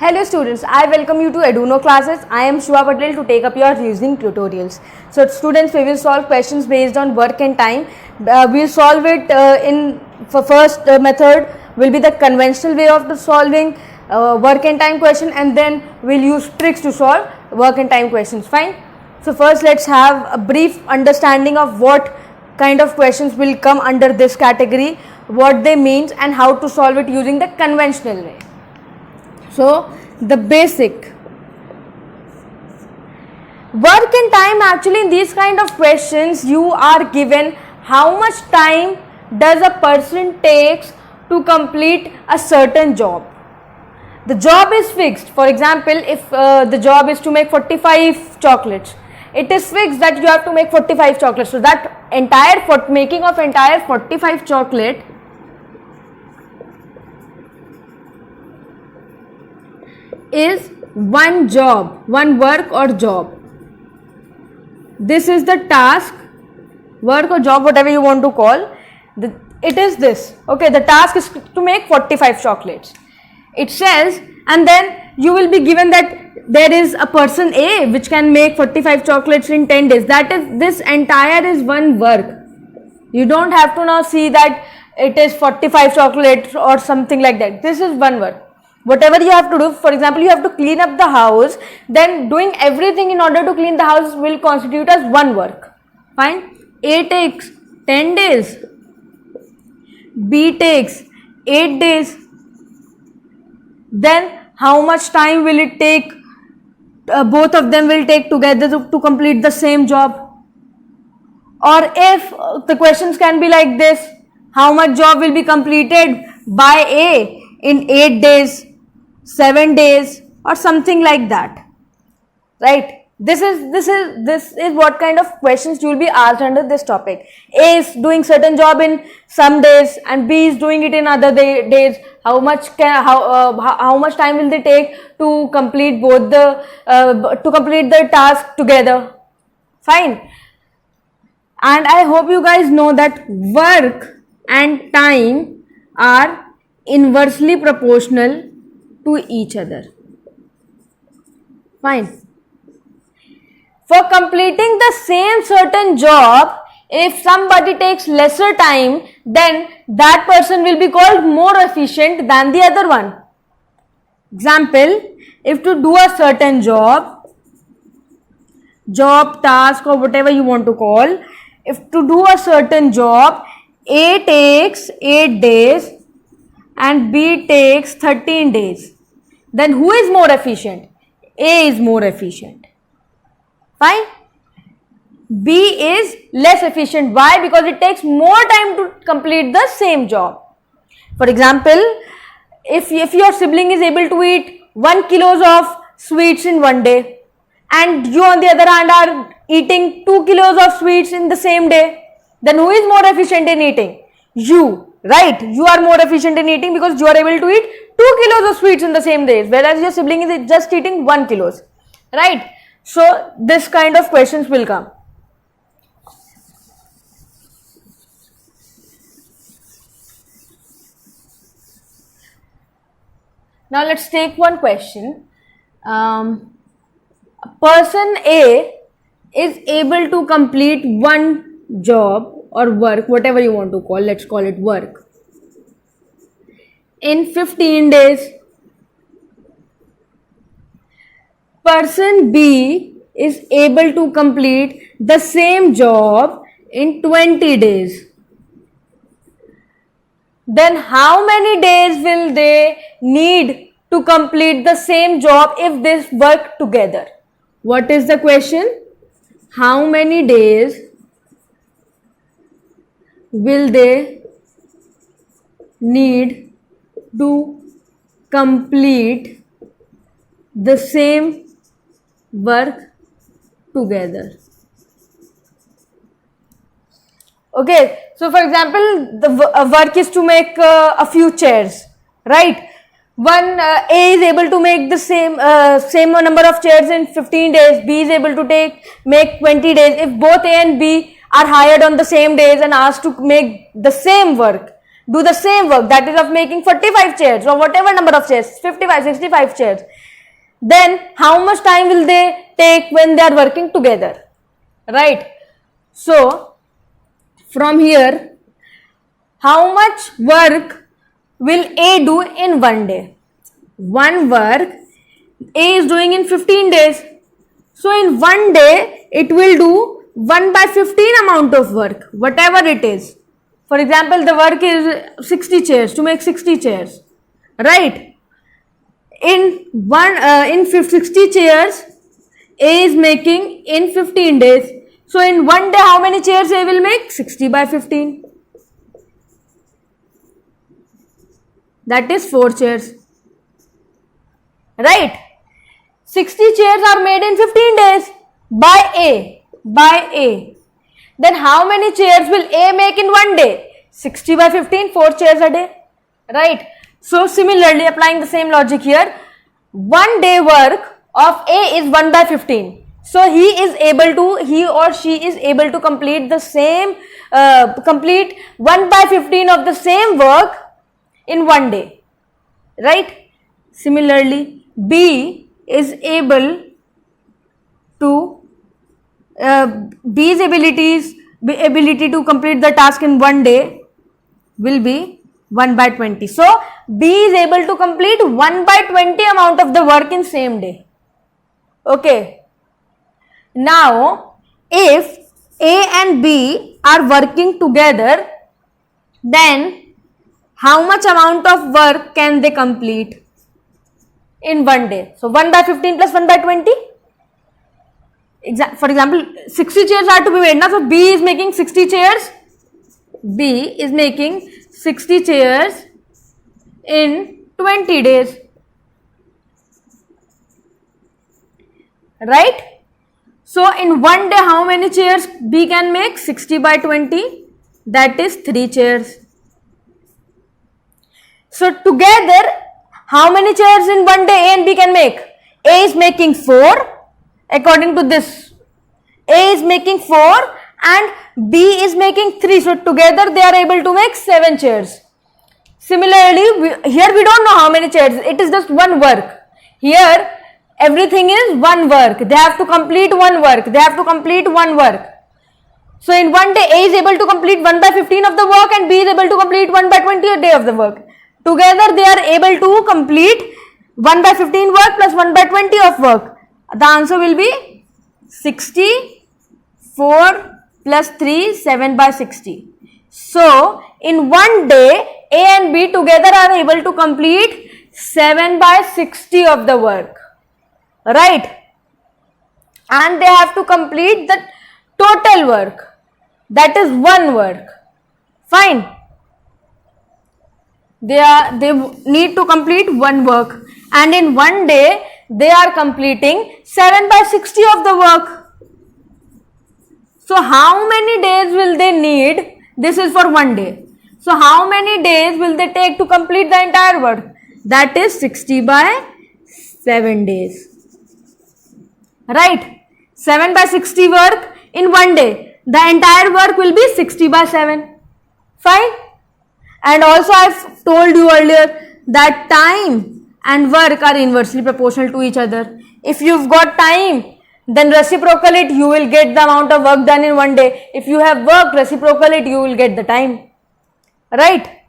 Hello students, I welcome you to Eduno classes. I am Shiva Patel to take up your reasoning tutorials. So students, we will solve questions based on work and time. We will solve it for first method will be the conventional way of the solving work and time question, and then we will use tricks to solve work and time questions. Fine. So first let's have a brief understanding of what kind of questions will come under this category, what they mean and how to solve it using the conventional way. So the basic work and time, actually in these kind of questions you are given how much time does a person takes to complete a certain job. The job is fixed. For example, if the job is to make 45 chocolates, it is fixed that you have to make 45 chocolates. So that making of entire 45 chocolate is one job, one work or job. This is the task, work or job, whatever you want to call. It is this. Okay, the task is to make 45 chocolates. It says, and then you will be given that there is a person A which can make 45 chocolates in 10 days. That is, this entire is one work. You don't have to now see that it is 45 chocolates or something like that. This is one work. Whatever you have to do, for example, you have to clean up the house, then doing everything in order to clean the house will constitute as one work. Fine. A takes 10 days, B takes 8 days. Then how much time will it take? Both of them will take together to complete the same job. Or if the questions can be like this, how much job will be completed by A in 8 days, 7 days or something like that, right? This is what kind of questions you will be asked under this topic. A is doing certain job in some days and B is doing it in other days. How much time will they take to complete both the task together? Fine. And I hope you guys know that work and time are inversely proportional to each other. Fine. For completing the same certain job, if somebody takes lesser time, then that person will be called more efficient than the other one. Example, if to do a certain job, task or whatever you want to call, if to do a certain job, A takes 8 days and B takes 13 days, then who is more efficient? A is more efficient. Fine. B is less efficient. Why? Because it takes more time to complete the same job. For example, if your sibling is able to eat 1 kilo of sweets in one day and you on the other hand are eating 2 kilos of sweets in the same day, then who is more efficient in eating? You, right? You are more efficient in eating because you are able to eat 2 kilos of sweets in the same days, whereas your sibling is just eating 1 kilo, right? So this kind of questions will come. Now let's take one question. Person A is able to complete one job or work, whatever you want to call, let's call it work, in 15 days. Person B is able to complete the same job in 20 days. Then how many days will they need to complete the same job if they work together? What is the question? How many days will they need to complete the same work together? Okay, so for example, the work is to make a few chairs, right? One A is able to make the same number of chairs in 15 days. B is able to make 20 days. If both A and B are hired on the same days and asked to make the same work, do the same work, that is of making 45 chairs or whatever number of chairs, 55, 65 chairs, then how much time will they take when they are working together, right? So from here, how much work will A do in one day? One work A is doing in 15 days. So in one day, it will do 1 by 15 amount of work, whatever it is. For example, the work is 60 chairs, to make 60 chairs, right? In 60 chairs, A is making in 15 days. So in one day, how many chairs A will make? 60 by 15. That is 4 chairs, right? 60 chairs are made in 15 days by A. Then how many chairs will A make in one day? 60 by 15, 4 chairs a day, right? So similarly, applying the same logic here, one day work of A is 1 by 15. So he or she is able to complete the same, complete 1 by 15 of the same work in one day, right? Similarly, B is able to B's ability to complete the task in one day will be 1 by 20. So B is able to complete 1 by 20 amount of the work in same day. Okay. Now, if A and B are working together, then how much amount of work can they complete in one day? So 1 by 15 plus 1 by 20. For example, 60 chairs are to be made now. So B is making 60 chairs. B is making 60 chairs in 20 days. Right? So in one day, how many chairs B can make? 60 by 20. That is 3 chairs. So together, how many chairs in one day A and B can make? A is making 4. According to this, A is making 4 and B is making 3. So together they are able to make 7 chairs. Similarly, here we don't know how many chairs. It is just one work. Here everything is one work. They have to complete one work. So in one day, A is able to complete 1 by 15 of the work and B is able to complete 1 by 20 a day of the work. Together they are able to complete 1 by 15 work plus 1 by 20 of work. The answer will be 60, 4 plus 3, 7 by 60. So, in one day, A and B together are able to complete 7 by 60 of the work. Right? And they have to complete the total work. That is one work. Fine. They need to complete one work. And in one day, they are completing 7 by 60 of the work. So how many days will they need? This is for one day. So how many days will they take to complete the entire work? That is 60 by 7 days. Right? 7 by 60 work in one day. The entire work will be 60 by 7. Fine? And also I've told you earlier that time and work are inversely proportional to each other. If you've got time, then reciprocal it, you will get the amount of work done in one day. If you have work, reciprocal it, you will get the time. Right?